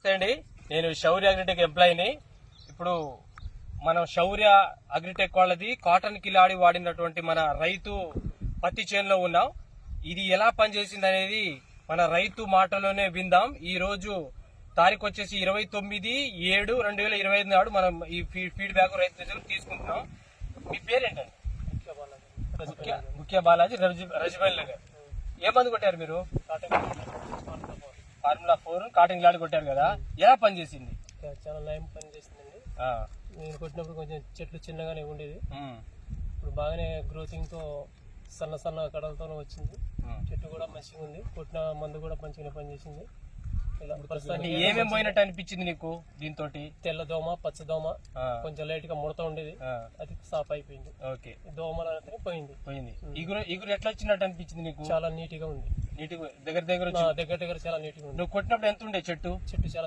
నమస్తే అండి, నేను శౌర్య అగ్రిటెక్ ఎంప్లాయీని. ఇప్పుడు మనం శౌర్య అగ్రిటెక్ వాళ్ళది కాటన్ కిలాడి వాడినటువంటి మన రైతు పత్తి చేనులో ఉన్నాం. ఇది ఎలా పనిచేసింది అనేది మన రైతు మాటలోనే విందాం. ఈ రోజు తారీఖు వచ్చేసి 29/7/2025 నాడు మనం ఈ ఫీడ్బ్యాక్ రైతు దగ్గర తీసుకుంటున్నాం. మీ పేరేంటండి? ముఖ్య బాలాజీ రజిబల్ నగర్. ఏ మందు కొట్టారు మీరు? ఫార్ములా 4 కాటన్ కిలాడి కొట్టారు కదా, ఎలా పనిచేసింది? చాలా నయం పని చేసిందండి. నేను కొట్టినప్పుడు కొంచెం చెట్లు చిన్నగానే ఉండేది, ఇప్పుడు బాగానే గ్రోతింగ్ తో సన్న సన్న కడలతో వచ్చింది. చెట్టు కూడా మంచిగా ఉంది, కొట్టిన మందు కూడా మంచిగానే పనిచేసింది. ఏమేమి పోయినట్టు అనిపించింది నీకు దీంతో? తెల్ల దోమ, పచ్చ దోమ, కొంచెం లైట్ గా ముడత ఉండేది, అది సాఫ్ అయిపోయింది. ఓకే, దోమలు అనేది పోయింది. ఇగురు ఎట్లా వచ్చినట్టు అనిపించింది నీకు? చాలా నీట్ గా ఉంది, దగ్గర దగ్గర చాలా నీట్ గా ఉంది. నువ్వు కొట్టినప్పుడు ఎంత ఉండే చెట్టు? చాలా